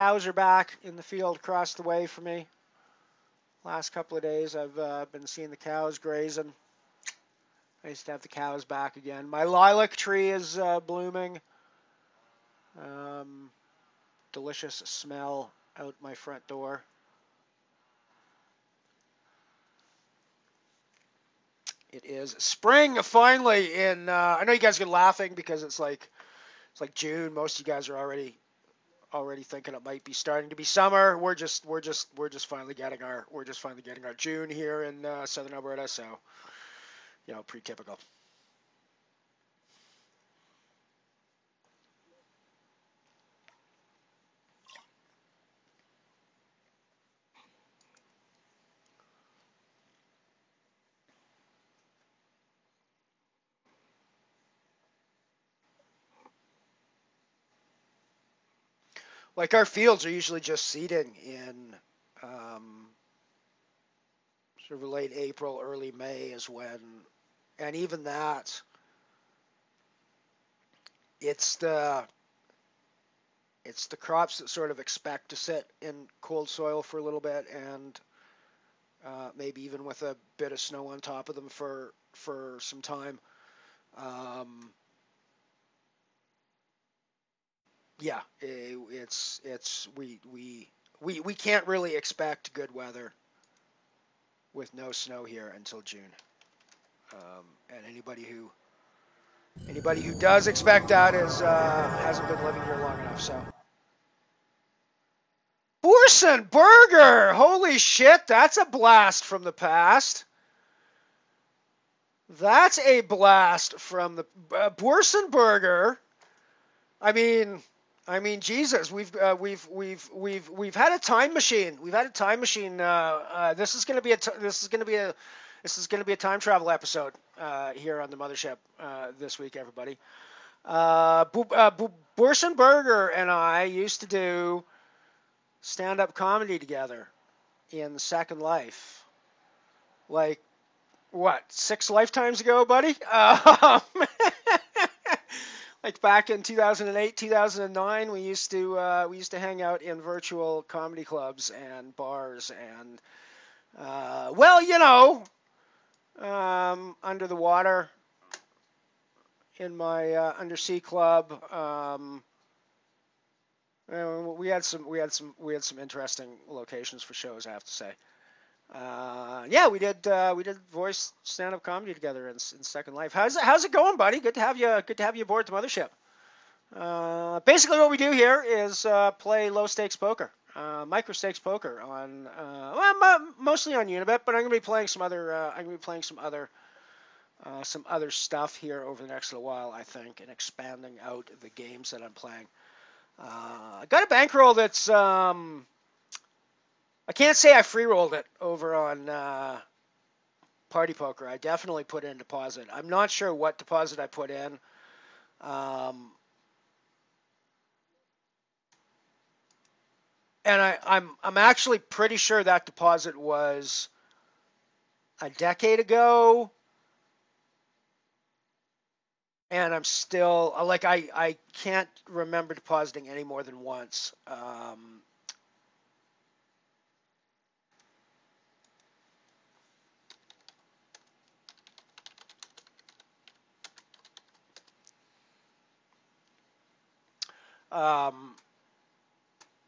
Cows are back in the field across the way from me. Last couple of days, I've been seeing the cows grazing. Nice to have the cows back again. My lilac tree is blooming. Um, Delicious smell out my front door. It is spring finally. I know you guys are laughing because it's like June. Most of you guys are already thinking it might be starting to be summer. We're just finally getting our June here in southern Alberta. So pretty typical. Like our fields are usually just seeding in um, sort of late April, early May is when, and even that, it's the it's the crops that sort of expect to sit in cold soil for a little bit, and maybe even with a bit of snow on top of them for some time. Um, yeah, we can't really expect good weather with no snow here until June. And anybody who does expect that is hasn't been living here long enough. So Borson Burger, holy shit, that's a blast from the past. That's a blast from the Borson Burger. I mean, Jesus, we've had a time machine. We've had a time machine. This is going to be a time travel episode here on the mothership this week, everybody. Borson Burger and I used to do stand-up comedy together in Second Life. Like, what, 6 lifetimes ago, buddy? Like back in 2008, 2009, we used to hang out in virtual comedy clubs and bars and well, under the water in my undersea club. We had some interesting locations for shows, I have to say. Yeah, we did voice stand-up comedy together in Second Life. How's it going, buddy? Good to have you aboard the mothership. Basically, what we do here is play low-stakes poker, micro-stakes poker on mostly on Unibet, but I'm gonna be playing some other stuff here over the next little while, I think, and expanding out the games that I'm playing. I got a bankroll that's I can't say I free rolled it over on Party Poker. I definitely put in deposit. I'm not sure what deposit I put in. Um, and I'm actually pretty sure that deposit was a decade ago, and I'm still like I can't remember depositing any more than once. Um,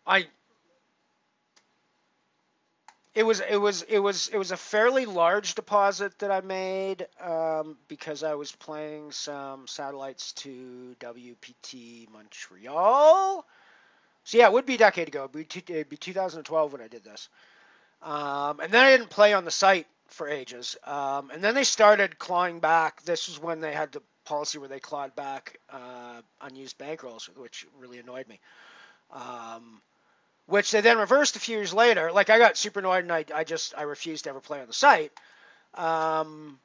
I it was a fairly large deposit that I made because I was playing some satellites to WPT Montreal. So yeah, it would be a decade ago. It'd be 2012 when I did this. And then I didn't play on the site for ages. And then they started clawing back. This was when they had the policy where they clawed back unused bankrolls, which really annoyed me. Um, which they then reversed a few years later. Like I got super annoyed and I refused to ever play on the site. Um,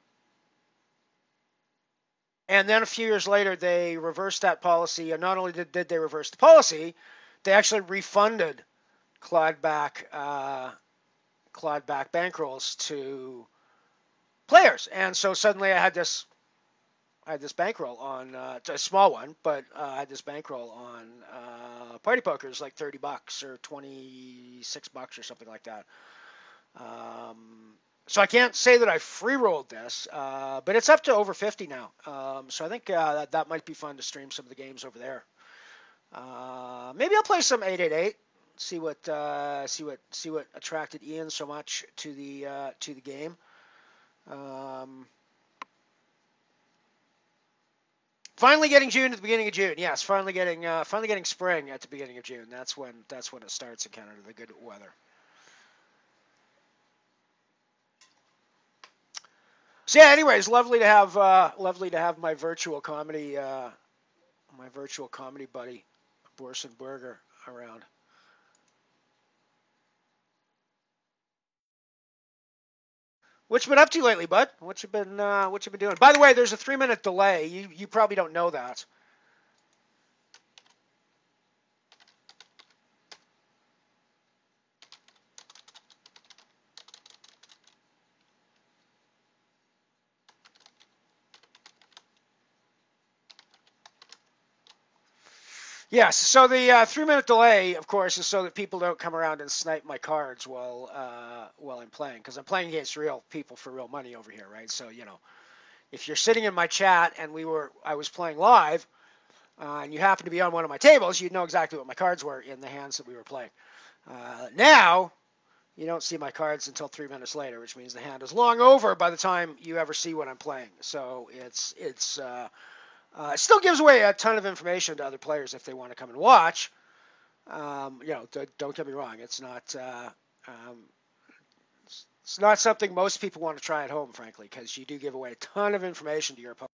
and then a few years later they reversed that policy, and not only did they reverse the policy, they actually refunded clawed back bankrolls to players. And so suddenly I had this bankroll on it's a small one, but I had this bankroll on Party Poker's like $30 or $26 or something like that. So I can't say that I free rolled this, but it's up to over 50 now. So I think that might be fun to stream some of the games over there. Maybe I'll play some 888. See what attracted Ian so much to the game. Finally getting June at the beginning of June. Yes, finally getting spring at the beginning of June. That's when it starts in Canada. The good weather. So yeah. Anyways, lovely to have my virtual comedy buddy, Borson Burger, around. What you been up to lately, bud? What you been doing? By the way, there's a 3-minute delay. You probably don't know that. Yes. So the 3-minute delay, of course, is so that people don't come around and snipe my cards while I'm playing, because I'm playing against real people for real money over here, right? So if you're sitting in my chat and I was playing live, and you happen to be on one of my tables, you'd know exactly what my cards were in the hands that we were playing. Now, you don't see my cards until 3 minutes later, which means the hand is long over by the time you ever see what I'm playing. So it still gives away a ton of information to other players if they want to come and watch. Don't get me wrong. It's not something most people want to try at home, frankly, because you do give away a ton of information to your opponent.